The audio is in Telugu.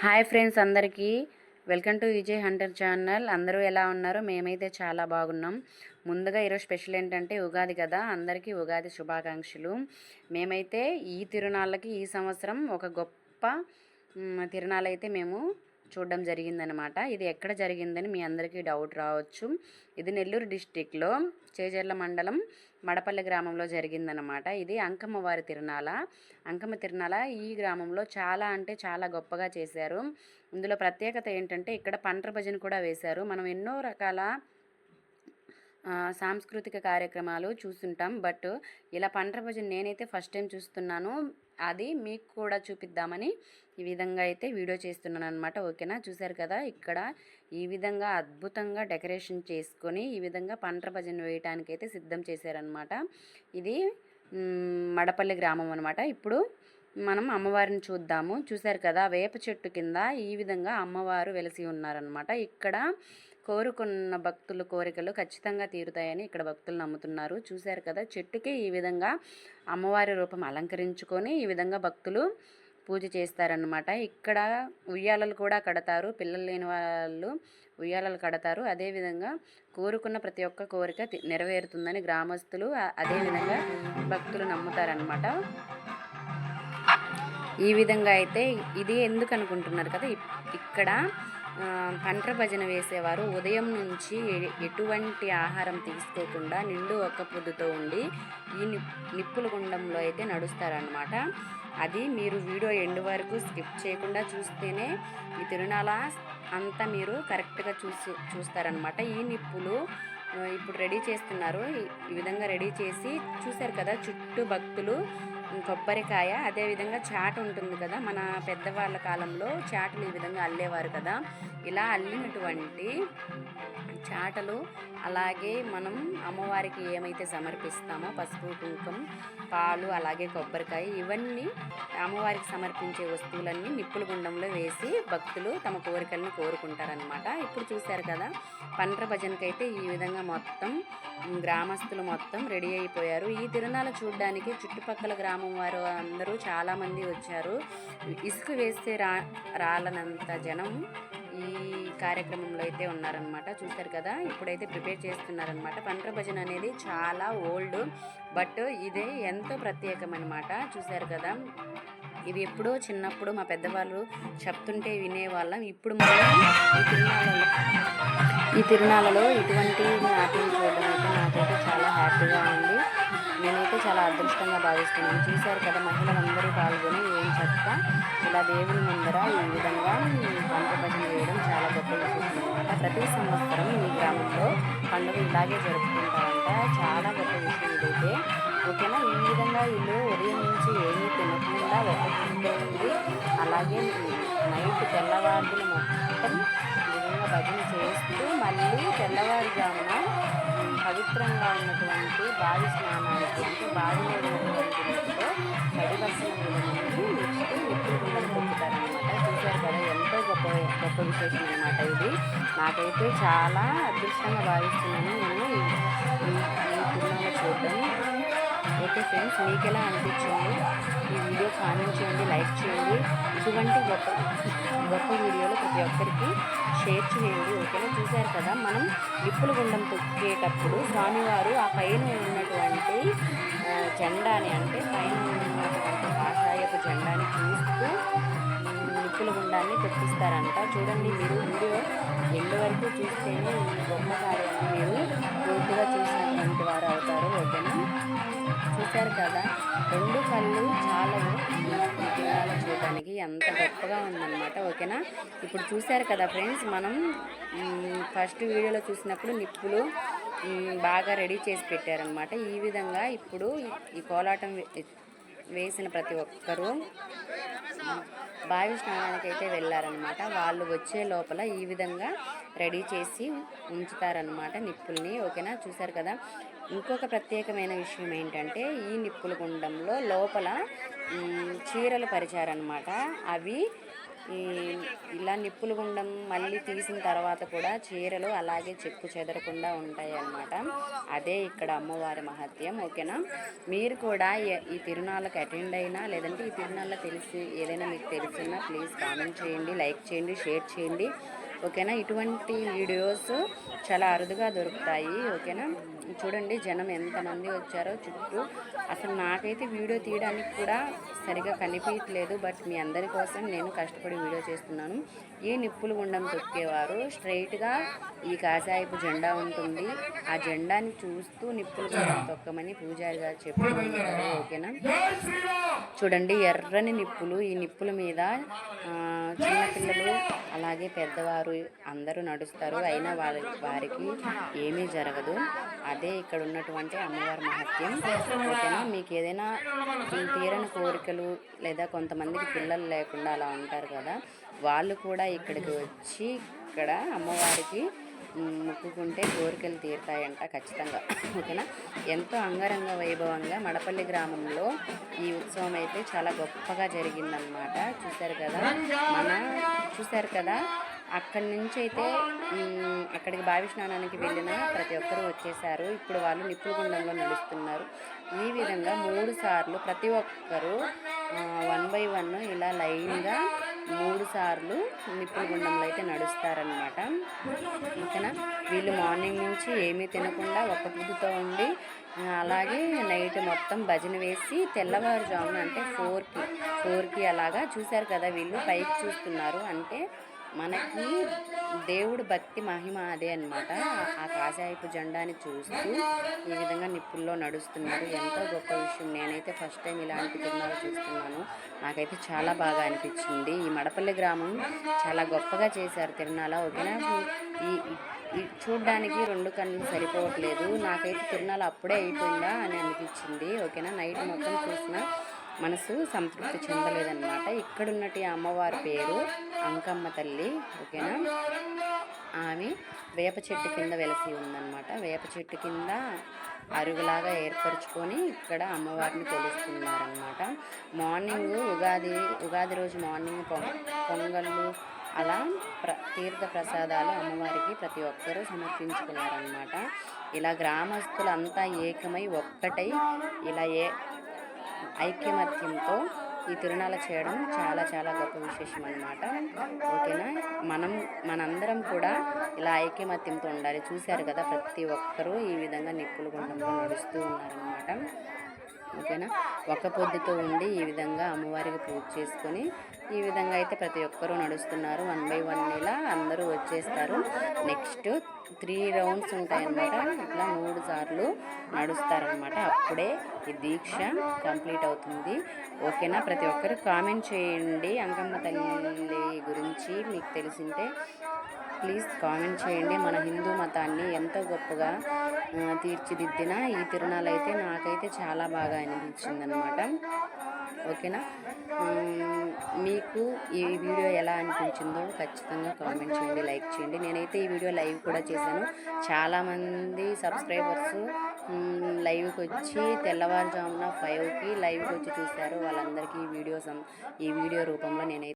హాయ్ ఫ్రెండ్స్ అందరికీ welcome to Vijay Hunter channel. అందరూ ఎలా ఉన్నారు? మేమైతే చాలా బాగున్నాం. ముందుగా ఈరోజు స్పెషల్ ఏంటంటే ఉగాది కదా, అందరికీ ఉగాది శుభాకాంక్షలు. మేమైతే ఈ తిరునాళ్ళకి ఈ సంవత్సరం ఒక గొప్ప తిరునాళ్ళైతే మేము చూడడం జరిగిందనమాట. ఇది ఎక్కడ జరిగిందని మీ అందరికీ డౌట్ రావచ్చు. ఇది నెల్లూరు డిస్టిక్లో చేజర్ల మండలం మడపల్లి గ్రామంలో జరిగిందనమాట. ఇది అంకమ్మ వారి తిరునాళ. అంకమ్మ తిరునాళ ఈ గ్రామంలో చాలా అంటే చాలా గొప్పగా చేశారు. ఇందులో ప్రత్యేకత ఏంటంటే ఇక్కడ పండ్ర భజన కూడా వేశారు. మనం ఎన్నో రకాల సాంస్కృతిక కార్యక్రమాలు చూస్తుంటాం. బట్ ఇలా పండ్ర భజన నేనైతే ఫస్ట్ టైం చూస్తున్నాను. అది మీకు కూడా చూపిద్దామని ఈ విధంగా అయితే వీడియో చేస్తున్నాను అనమాట. ఓకేనా, చూశారు కదా, ఇక్కడ ఈ విధంగా అద్భుతంగా డెకరేషన్ చేసుకొని ఈ విధంగా పండ్ర భజన వేయటానికి అయితే సిద్ధం చేశారనమాట. ఇది మడపల్లి గ్రామం అనమాట. ఇప్పుడు మనం అమ్మవారిని చూద్దాము. చూశారు కదా, వేప చెట్టు కింద ఈ విధంగా అమ్మవారు వెలిసి ఉన్నారనమాట. ఇక్కడ కోరుకున్న భక్తుల కోరికలు ఖచ్చితంగా తీరుతాయని ఇక్కడ భక్తులు నమ్ముతున్నారు. చూశారు కదా, చెట్టుకి ఈ విధంగా అమ్మవారి రూపం అలంకరించుకొని ఈ విధంగా భక్తులు పూజ చేస్తారనమాట. ఇక్కడ ఉయ్యాలలు కూడా కడతారు. పిల్లలు లేని వాళ్ళు ఉయ్యాలలు కడతారు. అదేవిధంగా కోరుకున్న ప్రతి ఒక్క కోరిక నెరవేరుతుందని గ్రామస్తులు అదేవిధంగా భక్తులు నమ్ముతారనమాట. ఈ విధంగా అయితే ఇది ఎందుకు అనుకుంటున్నారు కదా, ఇక్కడ పండ్ర భజన వేసేవారు ఉదయం నుంచి ఎటువంటి ఆహారం తీసుకోకుండా నిండు ఒక్క పొద్దుతో ఉండి ఈ నిప్పుల గుండంలో అయితే నడుస్తారనమాట. అది మీరు వీడియో ఎండ్ వరకు స్కిప్ చేయకుండా చూస్తేనే ఈ తిరునాళ అంతా మీరు కరెక్ట్గా చూస్తారనమాట. ఈ నిప్పులు ఇప్పుడు రెడీ చేస్తున్నారు. ఈ విధంగా రెడీ చేసి చూశారు కదా, చుట్టూ భక్తులు కొబ్బరికాయ అదేవిధంగా చాట ఉంటుంది కదా, మన పెద్దవాళ్ళ కాలంలో చాటలు ఈ విధంగా అల్లేవారు కదా, ఇలా అల్లినటువంటి చాటలు అలాగే మనం అమ్మవారికి ఏమైతే సమర్పిస్తామో పసుపు కుంకుమ పాలు అలాగే కొబ్బరికాయ ఇవన్నీ అమ్మవారికి సమర్పించే వస్తువులన్నీ నిప్పుల గుండంలో వేసి భక్తులు తమ కోరికల్ని కోరుకుంటారనమాట. ఇప్పుడు చూశారు కదా, పండ్ర భజనకైతే ఈ విధంగా మొత్తం గ్రామస్తులు మొత్తం రెడీ అయిపోయారు. ఈ తిరునాళ్ళ చూడడానికి చుట్టుపక్కల గ్రామం వారు అందరూ చాలామంది వచ్చారు. ఇసుక వేస్తే రాలనంత జనం ఈ కార్యక్రమంలో అయితే ఉన్నారనమాట. చూస్తారు కదా, ఇప్పుడైతే ప్రిపేర్ చేస్తున్నారనమాట. పండ్ర భజన అనేది చాలా ఓల్డ్, బట్ ఇదే ఎంతో ప్రత్యేకమనమాట. చూశారు కదా, ఇవి ఎప్పుడో చిన్నప్పుడు మా పెద్దవాళ్ళు చెప్తుంటే వినేవాళ్ళం. ఇప్పుడు మనం ఈ తిరునాళ్ళలో ఇటువంటి నాట్యం చూడడం అయితే నాకైతే చాలా హ్యాపీగా ఉంది. నేనైతే చాలా అదృష్టంగా భావిస్తున్నాను. చూశారు కదా, మహిళలందరూ పాల్గొని ఏం చెప్తా ఇలా దేవుని ముందర ఈ విధంగా పండ్ర భజన వేయడం చాలా గొప్ప విషయం అనమాట. ప్రతి సంవత్సరం ఈ గ్రామంలో పండుగ ఇలాగే జరుపుకుంటారంట. చాలా గొప్ప విషయం ఇదైతే. ఓకేనా, ఈ విధంగా వీళ్ళు ఉదయం నుంచి ఏమీ తినకుండా ఒక ఉంది. అలాగే నైట్ తెల్లవారులు మొత్తం ఈ విధంగా భజన చేస్తూ మళ్ళీ తెల్లవారుజామున పవిత్రంగా ఉన్నటువంటి బావి స్నానానికి అంటే బావిలో ఉన్నటువంటి నీటితో తడి బస్సుల మీద నుండి నెక్స్ట్ నిప్పుల గుండం పొక్కుతారనమాట. చూశారు కదా, ఎంతో గొప్ప గొప్ప విశేషం అనమాట ఇది. నాకైతే చాలా అదృష్టంగా భావిస్తున్నాను నేను ఈ తిరునాళ్ళ చూడడం. ఓకే ఫ్రెండ్స్, మీకు ఎలా అనిపించింది ఈ వీడియో కామెంట్ చేయండి, లైక్ చేయండి. ఇటువంటి గొప్ప గొప్ప వీడియోలు ప్రతి ఒక్కరికి షేర్ చేయండి. ఓకేనా, చూశారు కదా, మనం నిప్పుల గుండం తొక్కేటప్పుడు స్వామివారు ఆ పైన ఉన్నటువంటి జెండాని అంటే పైన ఉన్నటువంటి కాషాయపు జెండాని చూస్తూ నిప్పుల గుండాన్ని తొక్కిస్తారంట. చూడండి, మీరు వీడియో ఎండు వరకు చూస్తేనే ఈ గొప్ప కార్యాన్ని మీరు పూర్తిగా చూసినటువంటి వారు అవుతారు. ఓకేనా, చూశారు కదా, రెండు కళ్ళు చాలా చూడడానికి ఎంత గొప్పగా ఉందన్నమాట. ఓకేనా, ఇప్పుడు చూశారు కదా ఫ్రెండ్స్, మనం ఫస్ట్ వీడియోలో చూసినప్పుడు నిప్పులు బాగా రెడీ చేసి పెట్టారనమాట. ఈ విధంగా ఇప్పుడు ఈ కోలాటం వేసిన ప్రతి ఒక్కరూ బావి స్నానానికి అయితే వెళ్ళారనమాట. వాళ్ళు వచ్చే లోపల ఈ విధంగా రెడీ చేసి ఉంచుతారనమాట నిప్పుల్ని. ఓకేనా, చూశారు కదా, ఇంకొక ప్రత్యేకమైన విషయం ఏంటంటే ఈ నిప్పుల గుండంలో లోపల చీరలు పరిచారనమాట. అవి ఈ ఇలా నిప్పులు గుండం మళ్ళీ తీసిన తర్వాత కూడా చీరలు అలాగే చెక్కు చెదరకుండా ఉంటాయి అన్నమాట. అదే ఇక్కడ అమ్మవారి మహత్యం. ఓకేనా, మీరు కూడా ఈ తిరునాళ్ళకి అటెండ్ అయినా లేదంటే ఈ తిరునాళ్ళ తెలిసి ఏదైనా మీకు తెలిసినా ప్లీజ్ కామెంట్ చేయండి, లైక్ చేయండి, షేర్ చేయండి. ఓకేనా, ఇటువంటి వీడియోస్ చాలా అరుదుగా దొరుకుతాయి. ఓకేనా, చూడండి జనం ఎంతమంది వచ్చారో చుట్టూ. అసలు నాకైతే వీడియో తీయడానికి కూడా సరిగా కనిపించట్లేదు, బట్ మీ అందరి కోసం నేను కష్టపడి వీడియో చేస్తున్నాను. ఈ నిప్పులు గుండం తొక్కేవారు స్ట్రైట్గా ఈ కాషాయపు జెండా ఉంటుంది, ఆ జెండాని చూస్తూ నిప్పులు గుండం తొక్కమని పూజారి గారు చెప్తున్నారు. ఓకేనా, చూడండి ఎర్రని నిప్పులు, ఈ నిప్పుల మీద చిన్నపిల్లలు అలాగే పెద్దవారు అందరూ నడుస్తారు, అయినా వారికి ఏమీ జరగదు. అదే ఇక్కడ ఉన్నటువంటి అమ్మవారి మహత్యం. ఓకేనా, మీకు ఏదైనా తీరని కోరికలు లేదా కొంతమందికి పిల్లలు లేకుండా అలా ఉంటారు కదా, వాళ్ళు కూడా ఇక్కడికి వచ్చి ఇక్కడ అమ్మవారికి మొక్కుకుంటే కోరికలు తీరుతాయంట ఖచ్చితంగా. ఓకేనా, ఎంతో అంగరంగ వైభవంగా మడపల్లి గ్రామంలో ఈ ఉత్సవం అయితే చాలా గొప్పగా జరిగిందనమాట. చూశారు కదా అక్కడి నుంచి అయితే అక్కడికి బావి స్నానానికి వెళ్ళిన ప్రతి ఒక్కరూ వచ్చేసారు. ఇప్పుడు వాళ్ళు నిప్పుల గుండంలో నడుస్తున్నారు. ఈ విధంగా 3 సార్లు ప్రతి ఒక్కరూ 1 by 1 ఇలా లైన్గా 3 సార్లు నిప్పుల గుండంలో అయితే నడుస్తారనమాట. ఓకేనా, వీళ్ళు మార్నింగ్ నుంచి ఏమీ తినకుండా ఒక్క పొద్దుతో ఉండి అలాగే నైట్ మొత్తం భజన వేసి తెల్లవారుజామున అంటే 4కి అలాగా చూశారు కదా వీళ్ళు పైకి చూస్తున్నారు. అంటే మనకి దేవుడు భక్తి మహిమ అదే అనమాట. ఆ కాషాయపు జెండాని చూస్తూ ఈ విధంగా నిప్పుల్లో నడుస్తున్నారు. ఎంతో గొప్ప విషయం. నేనైతే ఫస్ట్ టైం ఇలాంటి తిరునాళ్ళు చూస్తున్నాను. నాకైతే చాలా బాగా అనిపించింది. ఈ మడపల్లి గ్రామం చాలా గొప్పగా చేశారు తిరునాళ్ళ. ఓకేనా, ఈ చూడ్డానికి 2 కళ్ళు సరిపోవట్లేదు. నాకైతే తిరునాళ్ళ అప్పుడే అయిపోయిందా అని అనిపించింది. ఓకేనా, నైట్ మొత్తం చూసిన మనసు సంతృప్తి చెందలేదన్నమాట. ఇక్కడున్నటి అమ్మవారి పేరు అంకమ్మ తల్లి. ఓకేనా, ఆమె వేప చెట్టు కింద వెలసి ఉందన్నమాట. వేప చెట్టు కింద అరుగులాగా ఏర్పరచుకొని ఇక్కడ అమ్మవారిని కొలుస్తున్నారనమాట. మార్నింగ్ ఉగాది రోజు మార్నింగ్ పొంగళ్ళు అలా తీర్థ ప్రసాదాలు అమ్మవారికి ప్రతి ఒక్కరూ సమర్పించుకున్నారనమాట. ఇలా గ్రామస్తులంతా ఏకమై ఒక్కటై ఇలా ఐక్యమత్యంతో ఈ తిరునాళ్ళ చేయడం చాలా చాలా గొప్ప విశేషం అన్నమాట. ఓకేనా, మనందరం కూడా ఇలా ఐక్యమత్యంతో ఉండాలి. చూశారు కదా ప్రతి ఒక్కరూ ఈ విధంగా నిప్పుల గుండంలో నడుస్తూ ఉన్నారనమాట. ఓకేనా, ఒక్క పొద్దుతో ఉండి ఈ విధంగా అమ్మవారికి పూజ చేసుకొని ఈ విధంగా అయితే ప్రతి ఒక్కరూ నడుస్తున్నారు. 1 by 1 ఇలా అందరూ వచ్చేస్తారు. నెక్స్ట్ 3 రౌండ్స్ ఉంటాయన్నమాట. ఇట్లా 3 సార్లు నడుస్తారనమాట. అప్పుడే ఈ దీక్ష కంప్లీట్ అవుతుంది. ఓకేనా, ప్రతి ఒక్కరు కామెంట్ చేయండి. అంకమ్మ తల్లి గురించి మీకు తెలిసింటే ప్లీజ్ కామెంట్ చేయండి. మన హిందూ మతాన్ని ఎంతో గొప్పగా తీర్చిదిద్దిన ఈ తిరునాళ్ళు అయితే నాకైతే చాలా బాగా అనిపించిందనమాట. ఓకేనా, మీకు ఈ వీడియో ఎలా అనిపించిందో ఖచ్చితంగా కామెంట్ చేయండి, లైక్ చేయండి. నేనైతే ఈ వీడియో లైవ్ కూడా చేశాను. చాలామంది సబ్స్క్రైబర్స్ లైవ్కి వచ్చి తెల్లవారుజామున 5కి లైవ్కి వచ్చి చూశారు. వాళ్ళందరికీ ఈ వీడియో రూపంలో నేనైతే